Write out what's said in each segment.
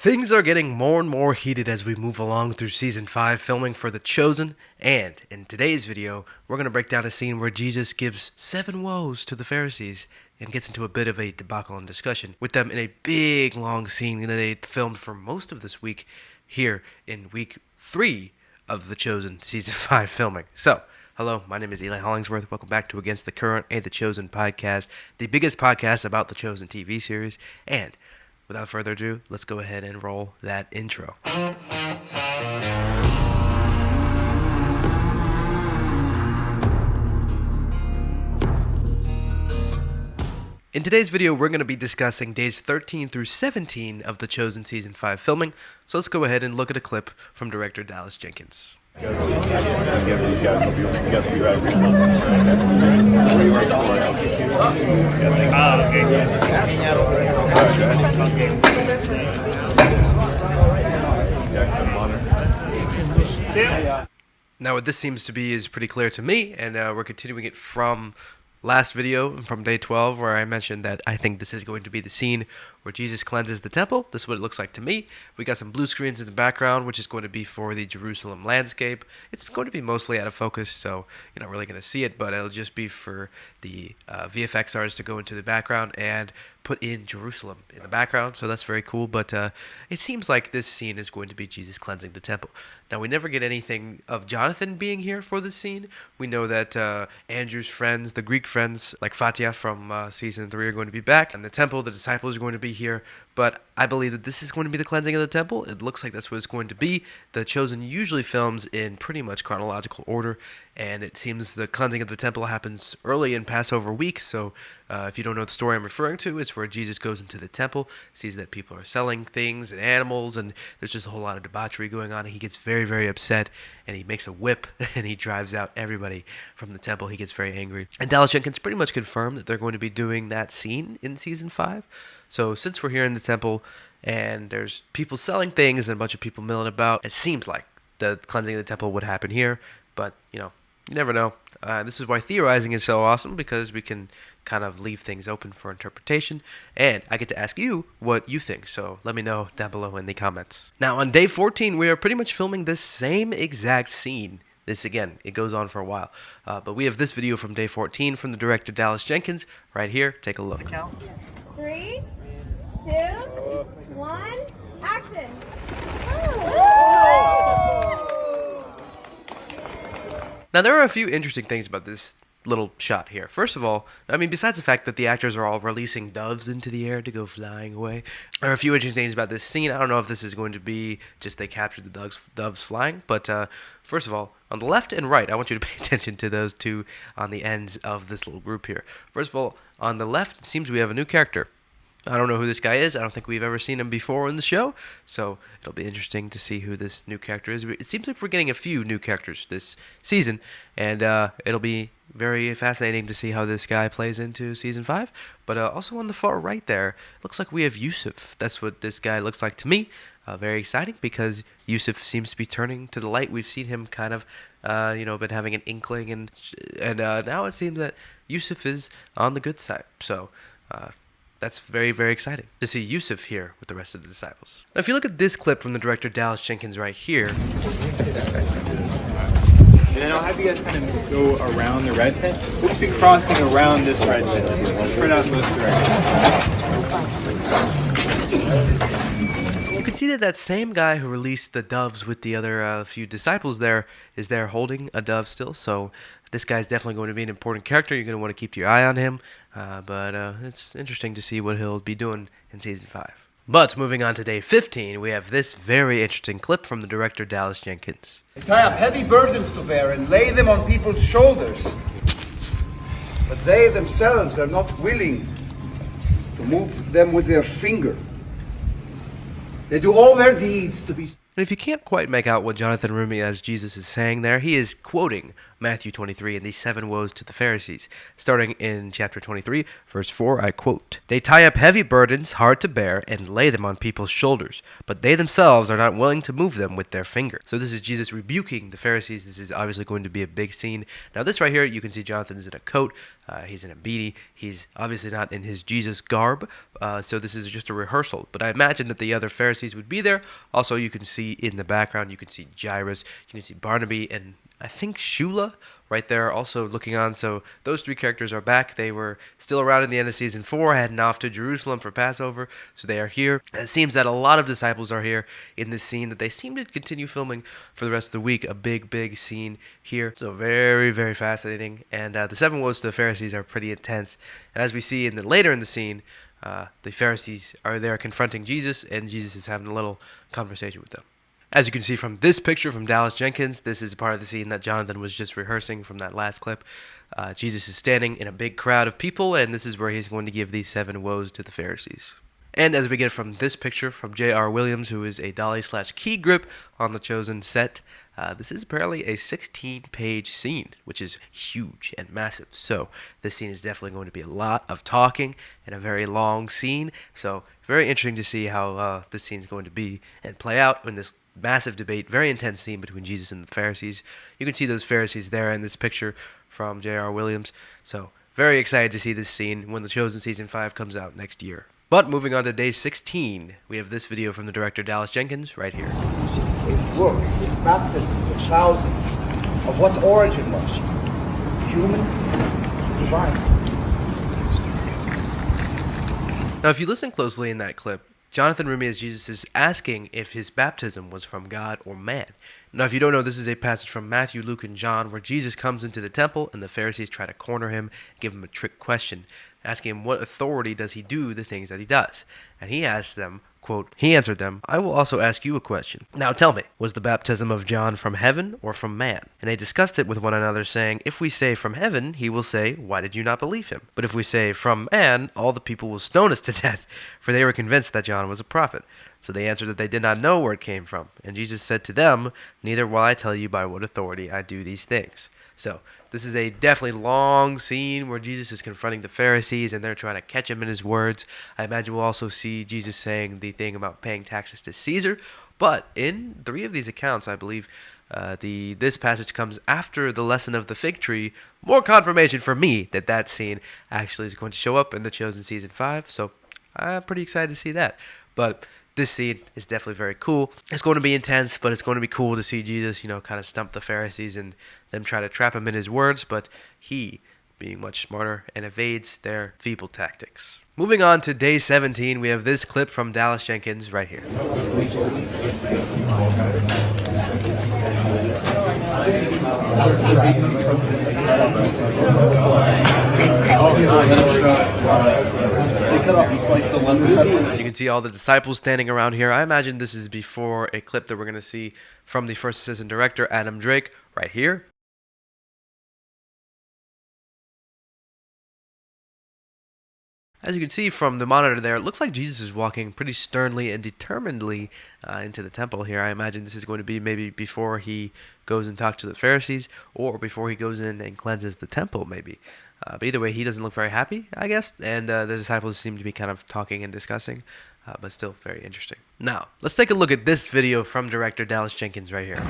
Things are getting more and more heated as we move along through Season 5 filming for The Chosen, and in today's video, we're going to break down a scene where Jesus gives 7 woes to the Pharisees and gets into a bit of a debacle and discussion with them in a big long scene that they filmed for most of this week here in week 3 of The Chosen Season 5 filming. So, hello, my name is Eli Hollingsworth. Welcome back to Against the Current, a The Chosen podcast, the biggest podcast about The Chosen TV series, and without further ado, let's go ahead and roll that intro. In today's video, we're going to be discussing days 13 through 17 of The Chosen Season 5 filming, so let's go ahead and look at a clip from director Dallas Jenkins. You guys will be right. Now, what this seems to be is pretty clear to me, and we're continuing it from last video, from day 12, where I mentioned that I think this is going to be the scene where Jesus cleanses the temple. This is what it looks like to me. We got some blue screens in the background, which is going to be for the Jerusalem landscape. It's going to be mostly out of focus, so you're not really going to see it, but it'll just be for the VFX artists to go into the background and put in Jerusalem in the background, so that's very cool. But it seems like this scene is going to be Jesus cleansing the temple. Now, we never get anything of Jonathan being here for this scene. We know that Andrew's friends, the Greek friends, like Fatia from season 3, are going to be back, and the temple, the disciples are going to be here, but I believe that this is going to be the cleansing of the temple. It looks like that's what it's going to be. The Chosen usually films in pretty much chronological order, and it seems the cleansing of the temple happens early in Passover week, so if you don't know the story I'm referring to, it's where Jesus goes into the temple, sees that people are selling things and animals, and there's just a whole lot of debauchery going on, and he gets very, very upset, and he makes a whip, and he drives out everybody from the temple. He gets very angry. And Dallas Jenkins pretty much confirmed that they're going to be doing that scene in Season 5. So since we're here in the temple, and there's people selling things and a bunch of people milling about, it seems like the cleansing of the temple would happen here, but, you know, you never know. This is why theorizing is so awesome, because we can kind of leave things open for interpretation, and I get to ask you what you think, so let me know down below in the comments. Now, on day 14, we are pretty much filming this same exact scene. This, again, it goes on for a while, but we have this video from day 14 from the director Dallas Jenkins right here. Take a look. 3, 2, 1, action! Now, there are a few interesting things about this little shot here. First of all, I mean, besides the fact that the actors are all releasing doves into the air to go flying away, there are a few interesting things about this scene. I don't know if this is going to be just they captured the doves flying, but first of all, on the left and right, I want you to pay attention to those two on the ends of this little group here. First of all, on the left, it seems we have a new character. I don't know who this guy is. I don't think we've ever seen him before in the show, so it'll be interesting to see who this new character is. It seems like we're getting a few new characters this season, and it'll be very fascinating to see how this guy plays into Season 5. But also on the far right there, looks like we have Yusuf. That's what this guy looks like to me. Very exciting, because Yusuf seems to be turning to the light. We've seen him kind of, been having an inkling, and now it seems that Yusuf is on the good side. So, that's very, very exciting to see Yusuf here with the rest of the disciples. Now, if you look at this clip from the director Dallas Jenkins right here. And then I'll have you guys kind of go around the red tent. We'll just be crossing around this red tent. Spread out in those directions. You can see that that same guy who released the doves with the other few disciples there is there holding a dove still. So this guy's definitely going to be an important character. You're going to want to keep your eye on him. But it's interesting to see what he'll be doing in Season 5. But moving on to day 15, we have this very interesting clip from the director Dallas Jenkins. They tie up heavy burdens to bear and lay them on people's shoulders. But they themselves are not willing to move them with their finger. They do all their deeds to be... And if you can't quite make out what Jonathan Rumi as Jesus is saying there, he is quoting Matthew 23 and the 7 woes to the Pharisees. Starting in chapter 23, verse 4, I quote, "They tie up heavy burdens, hard to bear, and lay them on people's shoulders, but they themselves are not willing to move them with their finger." So this is Jesus rebuking the Pharisees. This is obviously going to be a big scene. Now this right here, you can see Jonathan's in a coat. He's in a beanie. He's obviously not in his Jesus garb. So this is just a rehearsal. But I imagine that the other Pharisees would be there. Also, you can see in the background, you can see Jairus, you can see Barnaby, and I think Shula right there also looking on. So those 3 characters are back. They were still around in the end of season 4, heading off to Jerusalem for Passover. So they are here. And it seems that a lot of disciples are here in this scene, that they seem to continue filming for the rest of the week. A big scene here. So very, very fascinating. And the 7 woes to the Pharisees are pretty intense. And as we see later in the scene, the Pharisees are there confronting Jesus, and Jesus is having a little conversation with them. As you can see from this picture from Dallas Jenkins, this is part of the scene that Jonathan was just rehearsing from that last clip. Jesus is standing in a big crowd of people, and this is where he's going to give these 7 woes to the Pharisees. And as we get from this picture from J.R. Williams, who is a dolly/key grip on the Chosen set, this is apparently a 16-page scene, which is huge and massive. So this scene is definitely going to be a lot of talking and a very long scene. So very interesting to see how this scene is going to be and play out in this massive debate, very intense scene between Jesus and the Pharisees. You can see those Pharisees there in this picture from J.R. Williams. So very excited to see this scene when The Chosen Season 5 comes out next year. But moving on to day 16, we have this video from the director Dallas Jenkins right here. His work, his baptisms of thousands, of what origin was it? Human? Divine? Now, if you listen closely in that clip, Jonathan Rumi as Jesus is asking if his baptism was from God or man. Now, if you don't know, this is a passage from Matthew, Luke, and John where Jesus comes into the temple and the Pharisees try to corner him, give him a trick question, asking him what authority does he do the things that he does. And he asks them, quote, he answered them, "I will also ask you a question. Now tell me, was the baptism of John from heaven or from man?" And they discussed it with one another, saying, "If we say from heaven, he will say, why did you not believe him? But if we say from man, all the people will stone us to death." For they were convinced that John was a prophet. So they answered that they did not know where it came from. And Jesus said to them, "Neither will I tell you by what authority I do these things." So this is a definitely long scene where Jesus is confronting the Pharisees and they're trying to catch him in his words. I imagine we'll also see Jesus saying the thing about paying taxes to Caesar. But in 3 of these accounts, I believe this passage comes after the lesson of the fig tree. More confirmation for me that that scene actually is going to show up in The Chosen Season 5. So I'm pretty excited to see that. But this scene is definitely very cool. It's going to be intense, but it's going to be cool to see Jesus, kind of stump the Pharisees and them try to trap him in his words, but he, being much smarter, and evades their feeble tactics. Moving on to day 17, we have this clip from Dallas Jenkins right here. You can see all the disciples standing around here. I imagine this is before a clip that we're going to see from the first assistant director, Adam Drake, right here. As you can see from the monitor there, it looks like Jesus is walking pretty sternly and determinedly into the temple here. I imagine this is going to be maybe before he goes and talks to the Pharisees or before he goes in and cleanses the temple maybe. But either way, he doesn't look very happy, I guess, and the disciples seem to be kind of talking and discussing, but still very interesting. Now, let's take a look at this video from director Dallas Jenkins right here.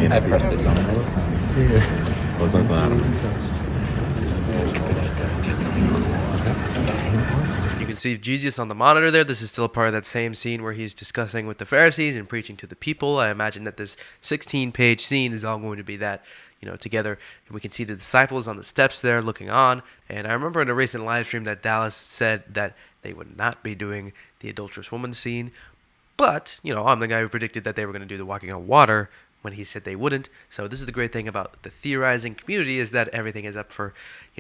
I pressed it on You can see Jesus on the monitor there. This is still part of that same scene where he's discussing with the Pharisees and preaching to the people. I imagine that this 16-page scene is all going to be that, together. And we can see the disciples on the steps there looking on. And I remember in a recent live stream that Dallas said that they would not be doing the adulterous woman scene. But, I'm the guy who predicted that they were going to do the walking on water when he said they wouldn't. So this is the great thing about the theorizing community, is that everything is up for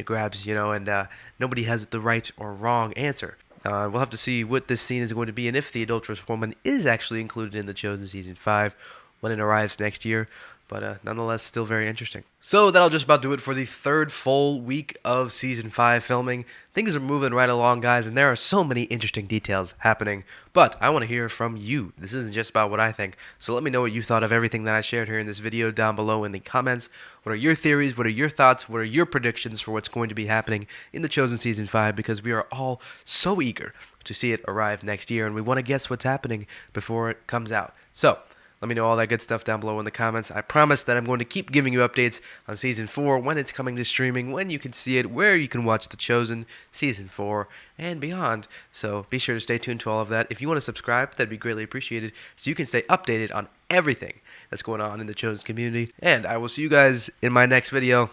grabs, and nobody has the right or wrong answer. We'll have to see what this scene is going to be and if the adulterous woman is actually included in The Chosen Season 5 when it arrives next year. but nonetheless still very interesting. So that'll just about do it for the third full week of season 5 filming. Things are moving right along, guys, and there are so many interesting details happening, but I want to hear from you. This isn't just about what I think, so let me know what you thought of everything that I shared here in this video down below in the comments. What are your theories? What are your thoughts? What are your predictions for what's going to be happening in The Chosen season 5, because we are all so eager to see it arrive next year, and we want to guess what's happening before it comes out. So let me know all that good stuff down below in the comments. I promise that I'm going to keep giving you updates on Season 4, when it's coming to streaming, when you can see it, where you can watch The Chosen, Season 4, and beyond. So be sure to stay tuned to all of that. If you want to subscribe, that'd be greatly appreciated, so you can stay updated on everything that's going on in the Chosen community. And I will see you guys in my next video.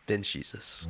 Binge Jesus.